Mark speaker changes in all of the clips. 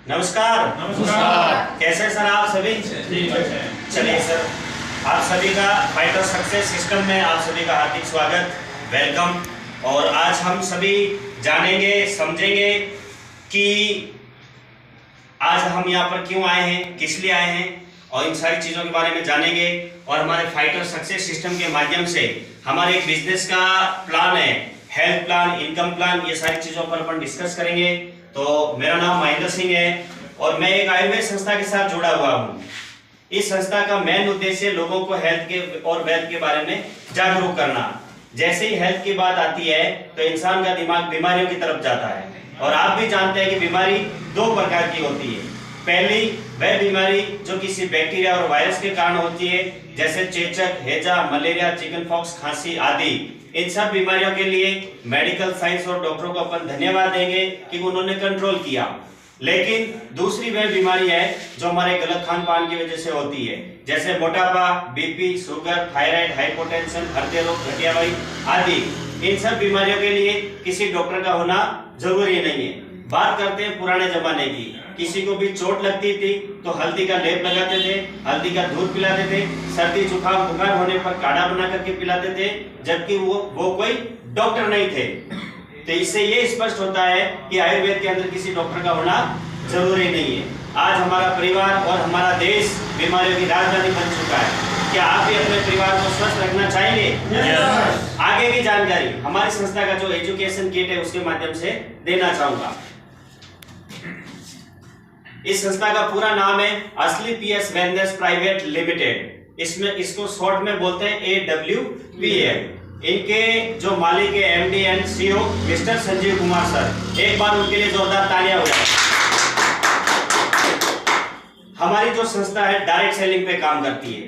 Speaker 1: नमस्कार।
Speaker 2: नमस्कार।
Speaker 1: कैसे सर आप सभी?
Speaker 2: ठीक है।
Speaker 1: चलिए सर, आप सभी का फाइटर सक्सेस सिस्टम में आप सभी का हार्दिक स्वागत, वेलकम। और आज हम सभी जानेंगे, समझेंगे कि आज हम यहाँ पर क्यों आए हैं, किस लिए आए हैं, और इन सारी चीज़ों के बारे में जानेंगे। और हमारे फाइटर सक्सेस सिस्टम के माध्यम से हमारे एक बिजनेस का प्लान है, हेल्थ प्लान, इनकम प्लान, ये सारी चीज़ों पर अपन डिस्कस करेंगे। तो मेरा नाम महेंद्र सिंह है और मैं एक आयुर्वेद संस्था के साथ जुड़ा हुआ हूँ। इस संस्था का मेन उद्देश्य लोगों को हेल्थ के और वेल्थ के बारे में जागरूक करना। जैसे ही हेल्थ की बात आती है तो इंसान का दिमाग बीमारियों की तरफ जाता है। और आप भी जानते हैं कि बीमारी दो प्रकार की होती है। पहली वह बीमारी जो किसी बैक्टीरिया और वायरस के कारण होती है, जैसे चेचक, हैजा, मलेरिया, चिकन पॉक्स, खांसी आदि। इन सब बीमारियों के लिए मेडिकल साइंस और डॉक्टरों को अपन धन्यवाद देंगे कि उन्होंने कंट्रोल किया। लेकिन दूसरी वह बीमारी है जो हमारे गलत खान पान की वजह से होती है, जैसे मोटापा, बीपी, शुगर, थायराइड, हाइपोटेंशन, हृदय रोग, गठियावाई आदि। इन सब बीमारियों के लिए किसी डॉक्टर का होना जरूरी नहीं है। बात करते हैं पुराने जमाने की। किसी को भी चोट लगती थी तो हल्दी का लेप लगाते थे, हल्दी का दूध पिलाते थे, सर्दी जुकाम बुखार होने पर काढ़ा बना करके पिलाते थे, जबकि वो कोई डॉक्टर नहीं थे। तो इससे ये स्पष्ट होता है कि आयुर्वेद के अंदर किसी डॉक्टर का होना जरूरी नहीं है। आज हमारा परिवार और हमारा देश बीमारियों की राजधानी बन चुका है। क्या आप भी अपने परिवार को स्वस्थ रखना चाहेंगे? आगे की जानकारी हमारी संस्था का जो एजुकेशन किट है उसके माध्यम से देना चाहूंगा। इस संस्था का पूरा नाम है असली पीएस वेलनेस प्राइवेट लिमिटेड। इसमें इसको शॉर्ट में बोलते हैं AWPL। इनके जो मालिक है MD and CEO mister Sanjeev Kumar sir, एक बार उनके लिए जोरदार तालियां हो जाए। हमारी जो संस्था है डायरेक्ट सेलिंग पे काम करती है।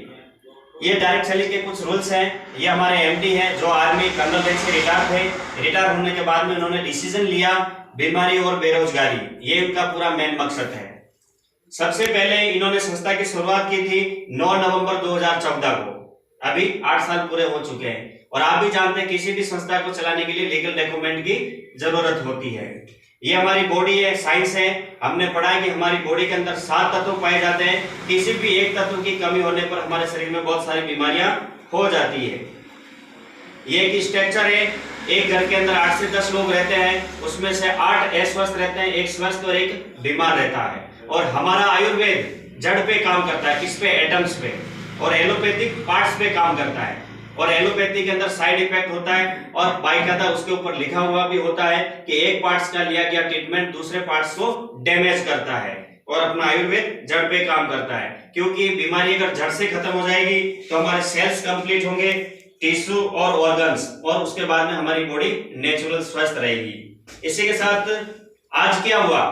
Speaker 1: ये डायरेक्ट सेलिंग के कुछ रूल्स हैं। ये हमारे MD हैं जो आर्मी कर्नल रैंक से रिटायर थे। रिटायर होने के बाद में उन्होंने डिसीजन लिया बीमारी और बेरोजगारी, ये उनका पूरा मेन मकसद है। सबसे पहले इन्होंने संस्था की शुरुआत की थी 9 नवंबर 2014 को। अभी 8 साल पूरे हो चुके हैं। और आप भी जानते हैं किसी भी संस्था को चलाने के लिए लीगल डॉक्यूमेंट की जरूरत होती है। ये हमारी बॉडी है, साइंस है। हमने पढ़ा है कि हमारी बॉडी के अंदर 7 तत्व पाए जाते हैं। किसी भी एक तत्व की कमी होने पर हमारे शरीर में बहुत सारी बीमारियां हो जाती है। ये एक स्ट्रक्चर है। एक घर के अंदर 8 से 10 लोग रहते हैं, उसमें से 8 अस्वस्थ रहते हैं, एक स्वस्थ और एक बीमार रहता है। और हमारा आयुर्वेद जड़ पे काम करता है, किस पे? एटम्स पे। और एलोपैथिक पार्ट्स पे काम करता है। और एलोपैथी के अंदर साइड इफेक्ट होता है और बाकायदा उसके ऊपर लिखा हुआ भी होता है कि एक पार्ट्स का लिया गया ट्रीटमेंट दूसरे पार्ट्स को डैमेज करता है। और अपना आयुर्वेद जड़ पे काम करता है, क्योंकि बीमारी अगर जड़ से खत्म हो जाएगी तो हमारे सेल्स कंप्लीट होंगे, टिश्यू और ऑर्गन्स, और उसके बाद में हमारी बॉडी नेचुरल स्वस्थ रहेगी। इसी के साथ आज क्या हुआ?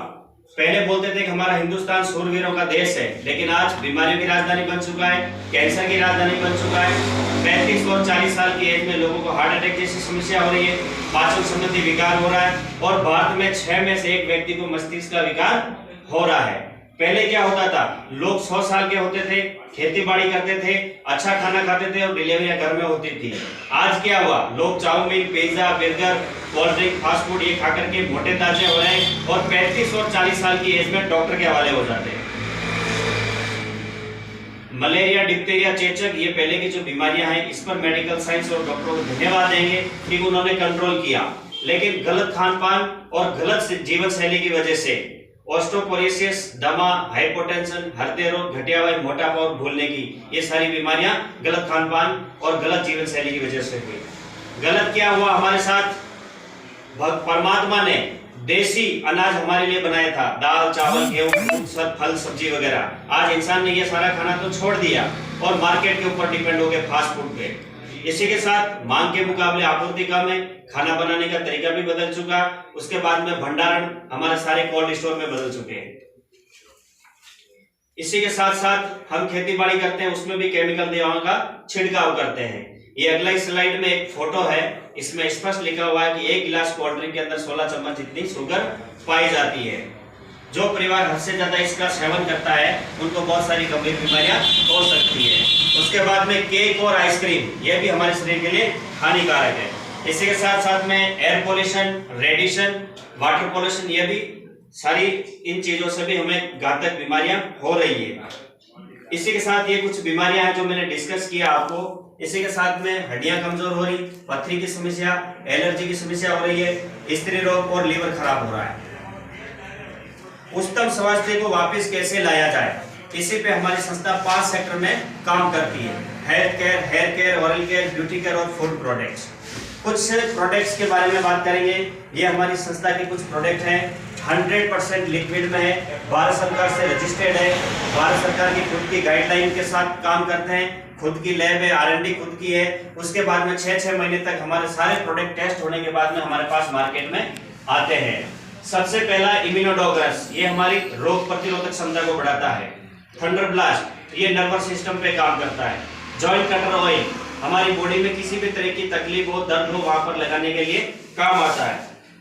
Speaker 1: पहले बोलते थे कि हमारा हिंदुस्तान शूरवीरों का देश है, लेकिन आज बीमारियों की राजधानी बन चुका है, कैंसर की राजधानी बन चुका है। 35 और 40 साल की एज में लोगों को हार्ट अटैक जैसी समस्या हो रही है, पाचन संबंधी विकार हो रहा है, और भारत में 6 में से 1 व्यक्ति को मस्तिष्क का विकार हो रहा है। पहले क्या होता था? लोग 100 साल के होते थे, खेती बाड़ी करते थे, अच्छा खाना खाते थे और डिलीवरियां घर में होती थी। आज क्या हुआ? लोग chowmein, pizza, burger, cold drink, fast food ये खाकर के मोटे ताजे हो रहे हैं और 35 और 40 साल की एज में डॉक्टर के हवाले हो जाते हैं। मलेरिया, डिप्थीरिया, चेचक, ये पहले की जो बीमारियां हैं, इस पर मेडिकल साइंस और डॉक्टरों को धन्यवाद देंगे कि उन्होंने कंट्रोल किया। लेकिन गलत खान पान और गलत जीवन शैली की वजह से ऑस्टियोपोरोसिस, दमा, हाइपोटेंशन, हृदय रोग, गठियावाई, मोटापा और भूलने की ये सारी बीमारियां गलत खान पान और गलत जीवन शैली की वजह से हुई। गलत क्या हुआ हमारे साथ? परमात्मा ने देसी अनाज हमारे लिए बनाया था, दाल, चावल, गेहूं, दूध, फल, सब्जी वगैरह। आज इंसान ने ये सारा खाना तो छोड़ दिया और मार्केट के ऊपर डिपेंड हो गए, फास्ट फूड पे। इसी के साथ मांग के मुकाबले आपूर्ति कम है, खाना बनाने का तरीका भी बदल चुका। उसके बाद में भंडारण हमारे सारे कोल्ड स्टोर में बदल चुके हैं। इसी के साथ साथ हम खेती बाड़ी करते हैं, उसमें भी केमिकल दवाओं का छिड़काव करते हैं। ये अगला स्लाइड में एक फोटो है, इसमें स्पष्ट लिखा हुआ है कि 1 गिलास कोल्ड ड्रिंक के अंदर 16 चम्मच जितनी शुगर पाई जाती है। जो परिवार हद से ज्यादा इसका सेवन करता है उनको बहुत सारी गंभीर बीमारियां हो सकती है। उसके बाद में केक और आइसक्रीम, ये भी हमारे शरीर के लिए हानिकारक है। इसी के साथ साथ में air pollution, radiation, water pollution, ये भी सारी इन चीजों से भी हमें घातक बीमारियां हो रही है। इसी के साथ ये कुछ बीमारियां हैं जो मैंने डिस्कस किया आपको। इसी के साथ में हड्डियां कमजोर हो रही, पथरी की समस्या, एलर्जी की समस्या हो रही है, स्त्री रोग और लीवर खराब हो रहा है। उत्तम स्वास्थ्य को वापस कैसे लाया जाए, इसी पे हमारी संस्था 5 सेक्टर में काम करती है। Health care, hair care, oral care, beauty care और फूड प्रोडक्ट्स। कुछ प्रोडक्ट्स के बारे में बात करेंगे। ये हमारी संस्था के कुछ प्रोडक्ट हैं, 100% लिक्विड में है, भारत सरकार से रजिस्टर्ड है, भारत सरकार की खुद की गाइडलाइन के साथ काम करते हैं, खुद की लैब है, R&D खुद की है। उसके बाद में 6 महीने तक हमारे सारे प्रोडक्ट टेस्ट होने के बाद में हमारे पास मार्केट में आते हैं। सबसे पहला इम्यूनोडोग्रस, ये हमारी रोग प्रतिरोधक क्षमता को बढ़ाता है। थंडर ब्लास्ट, ये नर्वस सिस्टम पे काम करता है। जॉइंट कटर ऑयल, हमारी बॉडी में किसी भी तरह की तकलीफ हो, दर्द हो, वहां पर लगाने के लिए काम आता है।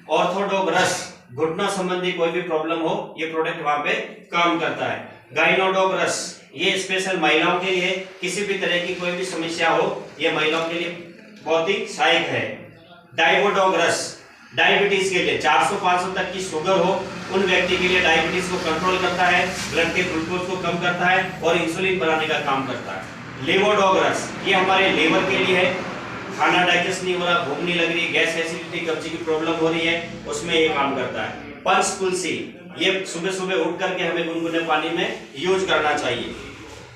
Speaker 1: ऑर्थोडोग्रस, घुटना संबंधी कोई भी प्रॉब्लम हो, ये प्रोडक्ट वहां पे काम करता है। गाइनोडोग्रस, ये स्पेशल महिलाओं के लिए, किसी भी तरह की कोई भी समस्या हो, ये महिलाओं के लिए बहुत ही सहायक है। डाइवोडोग्रस, डायबिटीज के लिए, 400-500 तक की शुगर हो उन व्यक्ति के लिए डायबिटीज को कंट्रोल करता है, ब्लड के ग्लूकोज को कम करता है और इंसुलिन बनाने का काम करता है। लिवोडोग्रस, ये हमारे लीवर के लिए है, खाना डाइजेस्ट नहीं हो रहा, भूख नहीं लग रही, गैस एसिडिटी कब्जी की प्रॉब्लम हो रही है, उसमें ये काम करता है। पंच तुलसी, ये सुबह सुबह उठ करके हमें गुनगुने पानी में यूज करना चाहिए।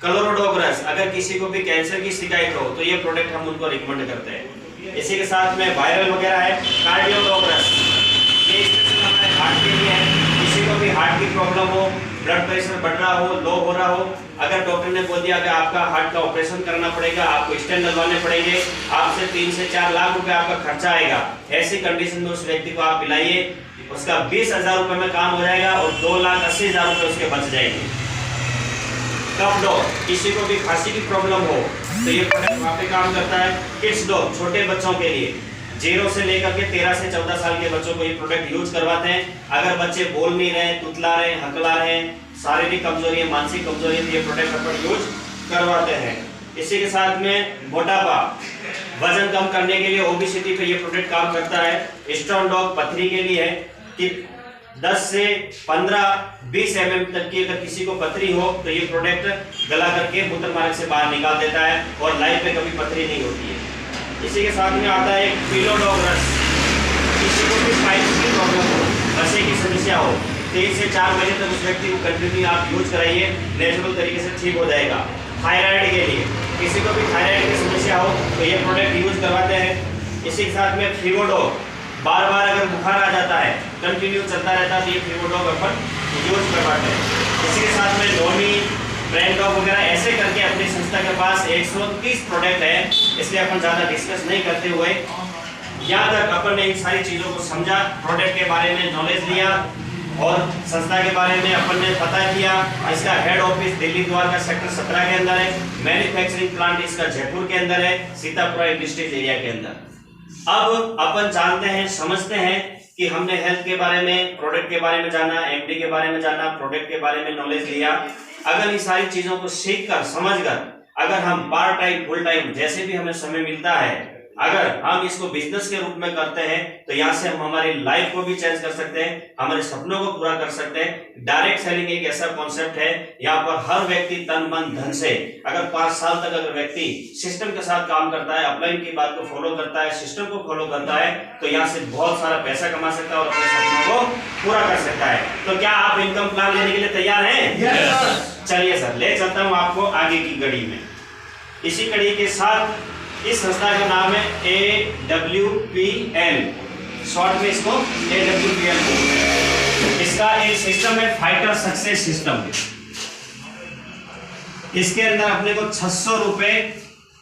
Speaker 1: क्लोरोडोग्रस, अगर किसी को भी कैंसर की शिकायत हो तो ये प्रोडक्ट हम उनको रिकमेंड करते हैं। इसी के साथ में वायरल वगैरह है। कार्डियोडोग्रस, ये स्पेशल हमारे हार्ट के लिए है, किसी को भी हार्ट की प्रॉब्लम हो, ब्लड प्रेशर बढ़ रहा हो, लो हो रहा हो, अगर डॉक्टर ने बोल दिया कि आपका हार्ट का ऑपरेशन करना पड़ेगा, आपको स्टेंट लगवाने पड़ेंगे, आपसे 3 से 4 लाख रुपए आपका खर्चा आएगा, ऐसी कंडीशन में उस व्यक्ति को आप पिलाइए, उसका 20,000 रुपए में काम हो जाएगा और 2,80,000 रुपए उसके बच जाएंगे। कफ डॉग, किसी को भी खांसी की प्रॉब्लम हो तो ये प्रोडक्ट वहाँ पे काम करता है। किड्स डॉग, छोटे बच्चों के लिए, 0 से लेकर के 13 से 14 साल के बच्चों को ये प्रोडक्ट यूज करवाते हैं। अगर बच्चे बोल नहीं रहे, तुतला रहे, हकला रहे, शारीरिक कमजोरी है, मानसिक कमजोरी है, तो ये प्रोडक्ट अपन यूज करवाते हैं। इसी के साथ में मोटापा, वजन कम करने के लिए, ओबेसिटी पे ये प्रोडक्ट काम करता है। स्टोन डॉग, पथरी के लिए है कि 10 से 15-20 mm तक की अगर किसी को पथरी हो तो ये प्रोडक्ट गला करके मूत्र मार्ग से बाहर निकाल देता है और लाइफ में कभी पथरी नहीं होती है। इसी के साथ में आता है एक पिलोडोग्रस, किसी को भी पाइल्स की प्रॉब्लम हो, नशे की समस्या हो, 3 से 4 महीने तक उस व्यक्ति को कंटिन्यू आप यूज कराइए, नेचुरल तरीके से ठीक हो जाएगा। थायराइड के लिए, किसी को भी थायराइड की समस्या हो तो ये प्रोडक्ट यूज करवाते हैं। इसी के साथ में फीवोडॉग, बार बार अगर बुखार आ जाता है, कंटिन्यू चलता रहता है, तो ये फीवोडॉग अपन यूज करवाते हैं। इसी के साथ में डोनी, ब्रेन डॉग वगैरह ऐसे करके अपनी संस्था के पास 130 प्रोडक्ट है, इसलिए अपन ज्यादा डिस्कस नहीं करते हुए यहाँ तक अपन ने इन सारी चीजों को समझा, प्रोडक्ट के बारे में नॉलेज लिया और संस्था के बारे में अपन ने पता किया। इसका head office Delhi Dwarka sector 17 के अंदर है, मैन्युफैक्चरिंग प्लांट इसका जयपुर के अंदर है, सीतापुर इंडस्ट्रीज एरिया के अंदर। अब अपन जानते हैं, समझते हैं कि हमने हेल्थ के बारे में, प्रोडक्ट के बारे में जाना, एमडी के बारे में जाना, प्रोडक्ट के बारे में नॉलेज लिया। अगर इन सारी चीजों को सीखकर, समझकर, अगर हम पार्ट टाइम, फुल टाइम, जैसे भी हमें समय मिलता है, अगर हम इसको बिजनेस के रूप में करते हैं तो यहाँ से हम हमारी लाइफ को भी चेंज कर सकते हैं, हमारे सपनों को पूरा कर सकते हैं। डायरेक्ट सेलिंग एक ऐसा कॉन्सेप्ट है, यहाँ पर हर व्यक्ति तन मन धन से, अगर 5 साल तक अगर व्यक्ति सिस्टम के साथ काम करता है, अपलाइन की बात को फॉलो करता है, सिस्टम को फॉलो करता है, तो यहाँ से बहुत सारा पैसा कमा सकता है और अपने सपनों को पूरा कर सकता है। तो क्या आप इनकम प्लान लेने के लिए तैयार हैं? चलिए सर, ले चलता हूँ आपको आगे की कड़ी में। इसी कड़ी के साथ इस संस्था का नाम है AWPL, शॉर्ट में इसको AWPL बोलते हैं। इसका एक सिस्टम है फाइटर सक्सेस सिस्टम। इसके अंदर अपने को 600 रुपए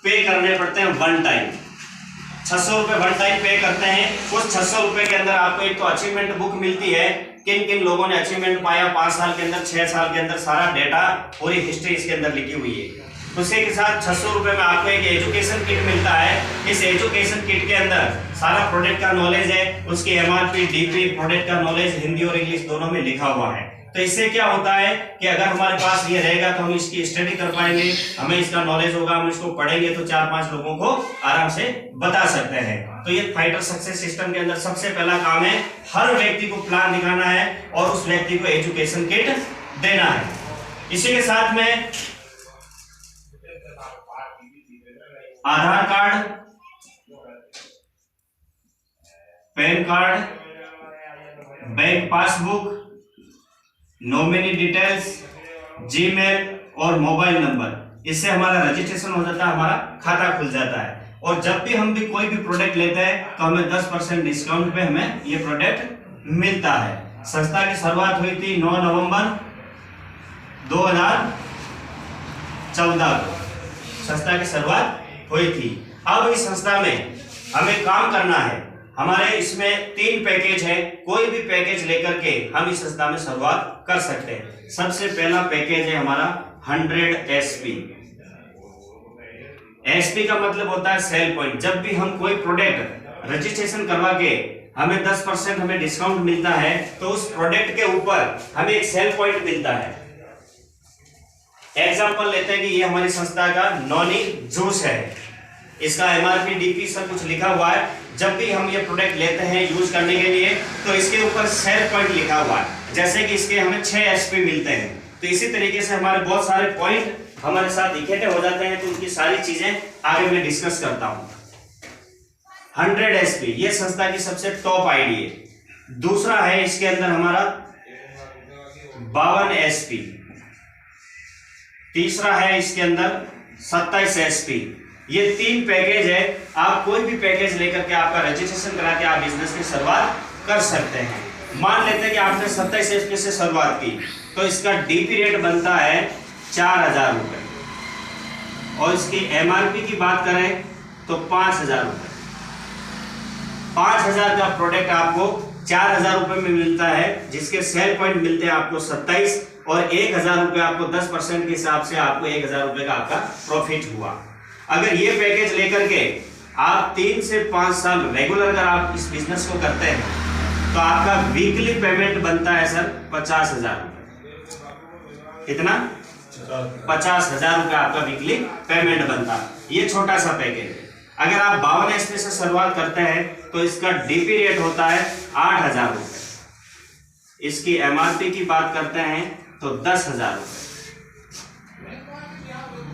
Speaker 1: पे करने पड़ते हैं वन टाइम। 600 रुपए वन टाइम पे करते हैं। उस 600 रुपए के अंदर आपको एक तो अचीवमेंट बुक मिलती है, किन किन लोगों ने अचीवमेंट पाया 5 साल के अंदर, 6 साल के अंदर, सारा डेटा, पूरी हिस्ट्री इसके अंदर लिखी हुई है। उसके के साथ 600 रुपए में आपको एक एजुकेशन किट मिलता है। इस एजुकेशन किट के अंदर सारा प्रोडक्ट का नॉलेज है, उसकी MRP, DP, प्रोडक्ट का नॉलेज हिंदी और इंग्लिश दोनों में लिखा हुआ है। तो इससे क्या होता है कि अगर हमारे पास ये रहेगा तो हम इसकी स्टडी कर पाएंगे, हमें इसका नॉलेज होगा, हम इसको पढ़ेंगे तो 4-5 लोगों को आराम से बता सकते हैं। तो ये फाइटर सक्सेस सिस्टम के अंदर सबसे पहला काम है, हर व्यक्ति को प्लान दिखाना है और उस व्यक्ति को एजुकेशन किट देना है। इसी के साथ में Aadhaar card, PAN card, bank passbook, nominee details, Gmail और मोबाइल नंबर, इससे हमारा रजिस्ट्रेशन हो जाता है, हमारा खाता खुल जाता है। और जब भी हम कोई भी प्रोडक्ट लेते हैं तो हमें 10% डिस्काउंट पे हमें ये प्रोडक्ट मिलता है। संस्था की शुरुआत हुई थी 9 नवंबर 2014 को संस्था की शुरुआत हुई थी। अब इस संस्था में हमें काम करना है। हमारे इसमें 3 पैकेज है, कोई भी पैकेज लेकर के हम इस संस्था में शुरुआत कर सकते हैं। सबसे पहला पैकेज है हमारा 100 SP। SP का मतलब होता है सेल पॉइंट। जब भी हम कोई प्रोडक्ट रजिस्ट्रेशन करवा के हमें 10% हमें डिस्काउंट मिलता है तो उस प्रोडक्ट के ऊपर हमें एक सेल पॉइंट मिलता है। एग्जांपल लेते हैं कि ये हमारी संस्था का नॉनी जूस है, इसका MRP DP सब कुछ लिखा हुआ है। जब भी हम ये प्रोडक्ट लेते हैं यूज करने के लिए तो इसके ऊपर सेल पॉइंट लिखा हुआ है, जैसे कि इसके हमें 6 SP मिलते हैं। तो इसी तरीके से हमारे बहुत सारे पॉइंट हमारे साथ इकट्ठे हो जाते हैं, तो उनकी सारी चीजें आगे मैं डिस्कस करता हूं। 100 SP ये संस्था की सबसे टॉप आईडी है। दूसरा है इसके अंदर हमारा 52 SP। तीसरा है इसके अंदर 27 SP। ये 3 पैकेज है। आप कोई भी पैकेज लेकर के आपका रजिस्ट्रेशन करा के आप बिजनेस की शुरुआत कर सकते हैं। मान लेते हैं कि आपने 27 SP से शुरुआत की तो इसका DP रेट बनता है 4000 रुपए और इसकी MRP की बात करें तो 5000 रुपए। 5000 का प्रोडक्ट आपको 4000 रुपए में मिलता है, जिसके सेल पॉइंट मिलते हैं आपको 27 और 1000 रुपए आपको 10% के हिसाब से आपको 1000 रुपए का आपका प्रॉफिट हुआ। अगर ये पैकेज लेकर के आप 3 से 5 साल रेगुलर अगर आप इस बिजनेस को करते हैं तो आपका वीकली पेमेंट बनता है सर 50,000 रुपए। कितना? 50,000 रुपए आपका वीकली पेमेंट बनता है। ये छोटा सा पैकेज है। अगर आप 52 SP से शुरुआत करते हैं तो इसका DP रेट होता है 8,000 रुपए। इसकी MRP की बात करते हैं तो 10,000 रुपए।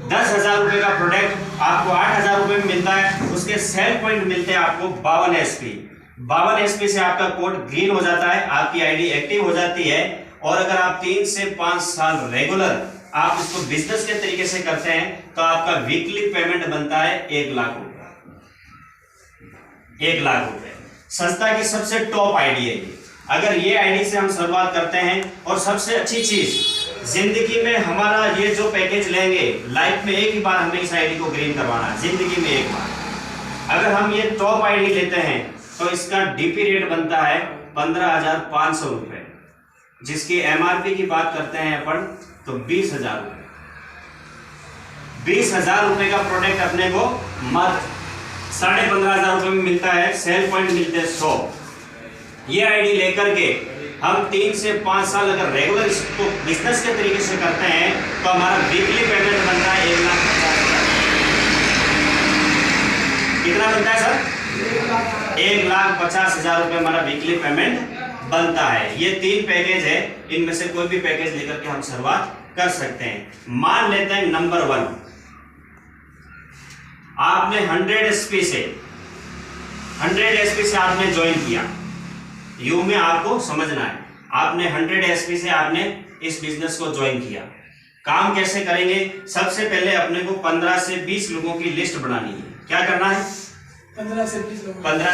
Speaker 1: 10,000 रुपए का प्रोडक्ट आपको 8,000 रुपए में मिलता है। उसके सेल पॉइंट मिलते हैं आपको 52 SP। 52 SP से आपका कोड ग्रीन हो जाता है, आपकी आईडी एक्टिव हो जाती है। और अगर आप 3 से 5 साल रेगुलर आप इसको बिजनेस के तरीके से करते हैं तो आपका वीकली पेमेंट बनता है 1 लाख रुपए। 1 लाख रुपए संस्था की सबसे टॉप आईडी है ये। अगर ये आईडी से हम शुरुआत करते हैं, और सबसे अच्छी चीज जिंदगी में हमारा ये जो पैकेज लेंगे, लाइफ में एक ही बार हमें इस आईडी को ग्रीन करवाना है, जिंदगी में एक बार। अगर हम ये टॉप आईडी लेते हैं तो इसका DP रेट बनता है 15,500 रुपए, जिसकी MRP की बात करते हैं अपन तो 20,000 रुपए। 20,000 रुपए का प्रोडक्ट अपने को मत 15,500 रुपए में मिलता है। सेल पॉइंट मिलते हैं 100। ये आईडी लेकर के हम 3 से 5 साल अगर रेगुलर इसको बिजनेस के तरीके से करते हैं तो हमारा वीकली पेमेंट बनता है 1,50,000। कितना बनता है सर? 1,50,000 रुपए हमारा वीकली पेमेंट बनता है। ये 3 पैकेज है, इनमें से कोई भी पैकेज लेकर के हम शुरुआत कर सकते हैं। मान लेते हैं नंबर 1, आपने 100 SP से आपने ज्वाइन किया। यू में आपको समझना है, आपने 100 SP से आपने इस बिजनेस को ज्वाइन किया। काम कैसे करेंगे? सबसे पहले अपने को 15 से 20 लोगों की लिस्ट बनानी है। क्या करना है? 15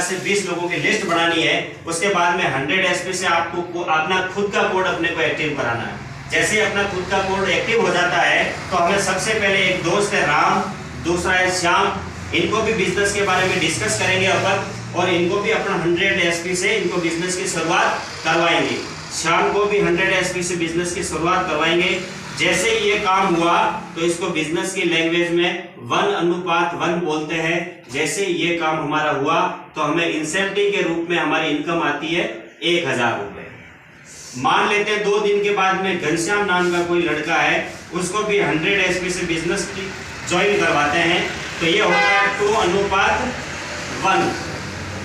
Speaker 1: से 20 लोगों की लिस्ट बनानी है। उसके बाद में 100 SP से आपको अपना खुद का कोड अपने को एक्टिव कराना है। जैसे अपना खुद का कोड एक्टिव हो जाता है तो हमें सबसे पहले एक दोस्त है राम, दूसरा है श्याम, इनको भी बिजनेस के बारे में डिस्कस करेंगे अपन, और इनको भी अपना 100 SP से इनको बिजनेस की शुरुआत करवाएंगे। श्याम को भी 100 SP से बिजनेस की शुरुआत करवाएंगे। जैसे ही ये काम हुआ तो इसको बिजनेस की लैंग्वेज में 1:1 बोलते हैं। जैसे ये काम हमारा हुआ तो हमें इंसेंटिव के रूप में हमारी इनकम आती है 1,000 रुपए। मान लेते हैं 2 दिन के बाद में घनश्याम नाम का कोई लड़का है, उसको भी 100 एसपी से बिजनेस ज्वाइन करवाते हैं, तो ये होता है 2:1।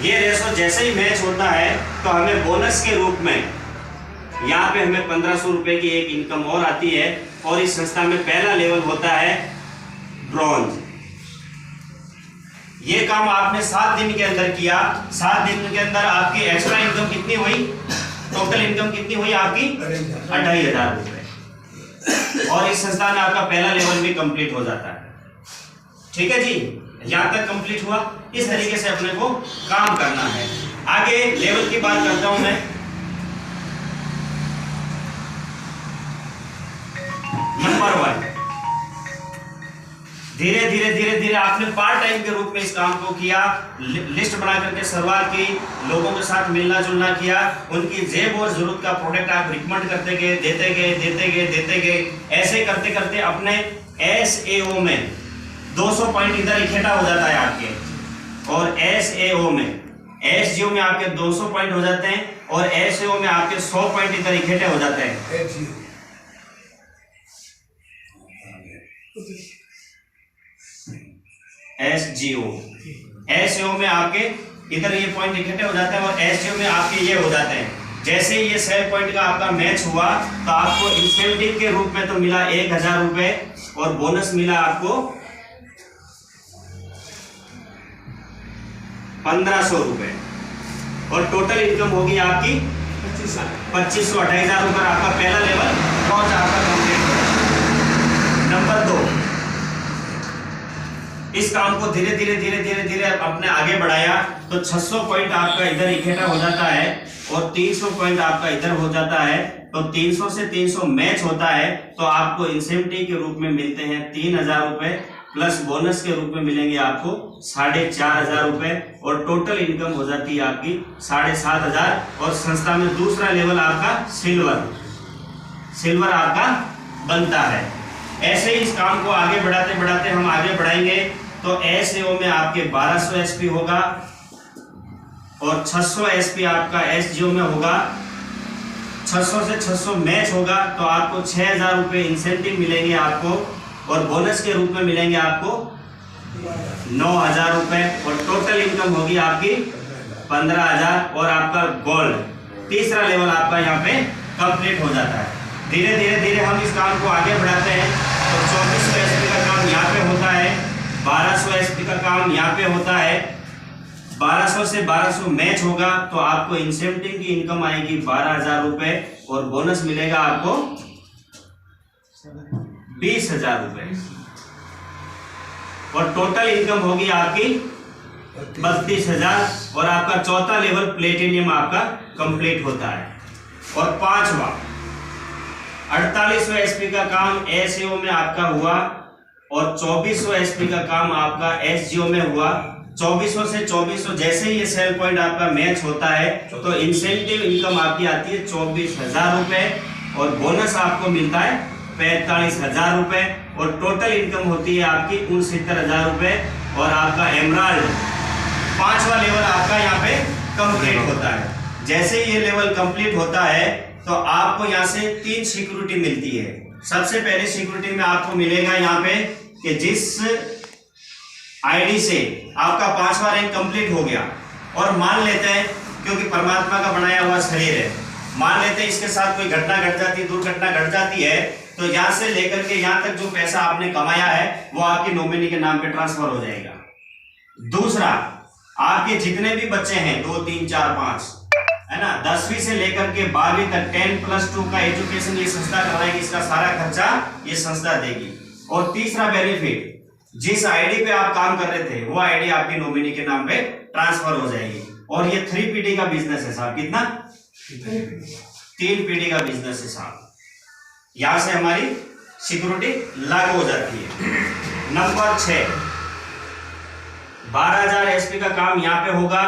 Speaker 1: ये रेशो जैसे ही मैच होता है तो हमें बोनस के रूप में यहाँ पे हमें 1500 रुपए की एक इनकम और आती है। और इस संस्था में पहला लेवल होता है ब्रॉन्ज। ये काम आपने 7 दिन के अंदर किया। 7 दिन के अंदर आपकी एक्स्ट्रा इनकम कितनी हुई? टोटल इनकम कितनी हुई आपकी? 25,000 रुपए। और इस संस्था में आपका पहला लेवल भी कंप्लीट हो जाता है। ठीक है जी, यहां तक कंप्लीट हुआ। इस तरीके से अपने को काम करना है। आगे लेवल की बात करता हूं मैं। नंबर 1, धीरे धीरे आपने पार्ट टाइम के रूप में इस काम को किया। लिस्ट बना करके शुरुआत की, लोगों के साथ मिलना जुलना किया, उनकी जेब और जरूरत का प्रोडक्ट आप रिकमेंड करते गए, देते गए। ऐसे करते करते अपने SAO में 200 पॉइंट इधर इकट्ठा हो जाता है आपके, और SAO में SGO में आपके 200 पॉइंट हो जाते हैं, और SAO में आपके 100 पॉइंट इधर इकट्ठे हो जाते हैं। SGO में आपके इधर ये पॉइंट इकट्ठे हो जाते हैं, और SGO में आपके ये हो जाते हैं। जैसे ही ये सेल पॉइंट का आपका मैच हुआ तो आपको इंसेंटिव के रूप में तो मिला 1,000 रुपए, और बोनस मिला आपको 1500 रुपए, और टोटल इनकम होगी आपकी 2500। 28,000 रुपए आपका पहला लेवल ब्रॉन्ज आपका कंप्लीट हो। नंबर 2, इस काम को धीरे धीरे अपने आगे बढ़ाया तो 600 पॉइंट आपका इधर इकट्ठा हो जाता है, और 300 पॉइंट आपका इधर हो जाता है। तो 300 से 300 मैच होता है, तो आपको इंसेंटिव के रूप में मिलते हैं 3,000 रुपए, प्लस बोनस के रूप में मिलेंगे आपको 4,500 रुपए, और टोटल इनकम हो जाती है आपकी 7,500। और संस्था में दूसरा लेवल आपका सिल्वर आपका बनता है। ऐसे ही इस काम को आगे बढ़ाते हम आगे बढ़ाएंगे तो SAO में आपके 1200 SP होगा, और 600 SP आपका SGO में होगा। 600 से 600 मैच होगा तो आपको 6,000 रुपए इंसेंटिव मिलेंगे आपको, और बोनस के रूप में मिलेंगे आपको 9,000 रुपए, और टोटल इनकम होगी आपकी 15,000। और आपका गोल्ड तीसरा लेवल आपका यहाँ पे कंप्लीट हो जाता है। धीरे धीरे हम इस काम को आगे बढ़ाते हैं तो 2400 SP का काम यहाँ पे होता है, 1200 SP का काम यहाँ पे होता है। 1200 से 1200 मैच होगा तो आपको इंसेंटिव की इनकम आएगी 12,000 रुपए, और बोनस मिलेगा आपको 20,000 रुपए, और टोटल इनकम होगी आपकी 32,000। और आपका चौथा लेवल प्लेटिनियम आपका कंप्लीट होता है। और 5वां 4800 SP का काम SAO में आपका हुआ, और 2400 SP का काम आपका SGO में हुआ। 2400 से 2400 जैसे ही ये सेल पॉइंट आपका मैच होता है तो इंसेंटिव इनकम आपकी आती है 24,000 रुपए, और बोनस आपको मिलता है 45,000 रुपए, और टोटल इनकम होती है आपकी 69,000 रुपए। और आपका एमराल्ड 5वां लेवल आपका यहाँ पे कंप्लीट होता है। जैसे ही ये लेवल कंप्लीट होता है तो आपको यहाँ से 3 सिक्योरिटी मिलती है। सबसे पहले सिक्योरिटी में आपको मिलेगा यहाँ पे कि जिस आईडी से आपका 5वां रैंक कंप्लीट हो गया, और मान लेते हैं क्योंकि परमात्मा का बनाया हुआ शरीर है, मान लेते हैं इसके साथ कोई घटना घट जाती है, दुर्घटना घट जाती है, तो यहाँ से लेकर के यहाँ तक जो पैसा आपने कमाया है वो आपकी नॉमिनी के नाम पे ट्रांसफर हो जाएगा। दूसरा, आपके जितने भी बच्चे हैं 2, 3, 4, 5 है ना, 10वीं से लेकर के 12वीं तक 10+2 का एजुकेशन ये संस्था करवाएगी, इसका सारा खर्चा ये संस्था देगी। और तीसरा बेनिफिट, जिस आईडी पे आप काम कर रहे थे वो आईडी आपकी नॉमिनी के नाम पे ट्रांसफर हो जाएगी। और ये 3 PD का बिजनेस है साहब। कितना? 3 PD का बिजनेस है साहब। यहां से हमारी सिक्योरिटी लागू हो जाती है। नंबर 6, 12,000 SP का काम यहाँ पे होगा,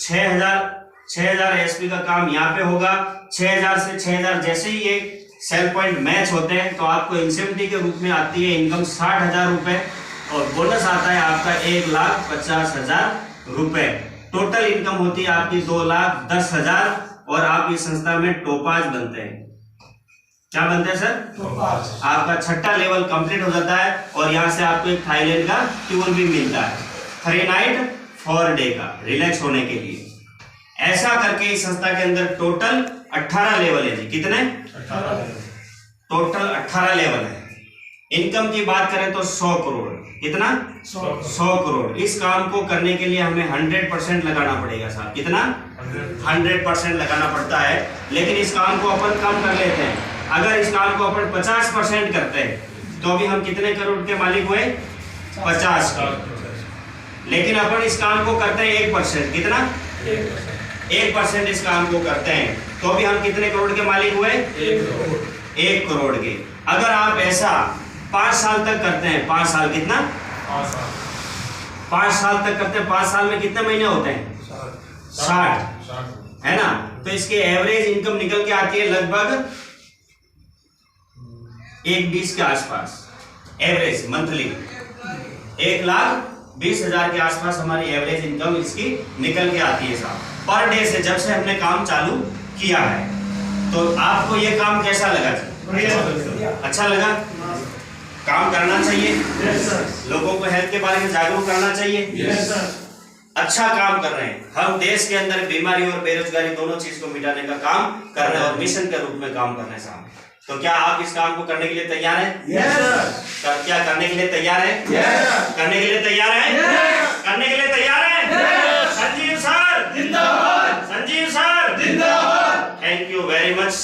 Speaker 1: 6,000 SP का काम यहाँ पे होगा। 6,000 से 6,000 जैसे ही ये सेल पॉइंट मैच होते हैं तो आपको इंसेंटिव के रूप में आती है इनकम 60,000 रुपए, और बोनस आता है आपका 1,50,000 रुपए। टोटल इनकम होती है आपकी 2,10,000, और आप इस संस्था में टोपाज बनते हैं। क्या बनते हैं सर? आपका 6ठा लेवल कंप्लीट हो जाता है और यहाँ से आपको एक थाईलैंड का टूर भी मिलता है 3 नाइट 4 डे का, रिलैक्स होने के लिए। ऐसा करके इस संस्था के अंदर टोटल 18 लेवल है जी। कितने? टोटल 18 लेवल है। इनकम की बात करें तो 100 करोड़। कितना? 100 करोड़। इस काम को करने के लिए हमें 100% लगाना पड़ेगा साहब। कितना? 100% लगाना पड़ता है। लेकिन इस काम को अपन कम कर लेते हैं। अगर इस काम को अपन 50% करते हैं तो अभी हम कितने करोड़ के मालिक हुए? 50 करोड़। लेकिन अपन इस काम को करते हैं 1%। कितना? 1% इस काम को करते हैं तो भी हम कितने करोड़ के मालिक हुए? 1 करोड़ के। अगर आप ऐसा 5 साल तक करते हैं, 5 साल कितना? 5 साल तक करते हैं। 5 साल में कितने महीने होते हैं? 60 है ना। तो इसके एवरेज इनकम निकल के आती है लगभग 1,20 के आसपास। एवरेज मंथली 1,20,000 के आसपास हमारी एवरेज इनकम इसकी निकल के आती है साहब, पर डे से, जब से हमने काम चालू किया है। तो आपको ये काम कैसा लगा? अच्छा लगा? काम करना चाहिए, लोगों को हेल्थ के बारे में जागरूक करना चाहिए। अच्छा काम कर रहे हैं हम। देश के अंदर बीमारी और बेरोजगारी दोनों चीज को मिटाने का काम कर रहे हैं और मिशन के रूप में काम कर रहे हैं साहब। तो क्या आप इस काम को करने के लिए तैयार हैं? क्या करने के लिए तैयार हैं? करने के लिए तैयार हैं? करने के लिए तैयार हैं? संजीव सर जिंदाबाद! संजीव सर जिंदाबाद! Thank you very much.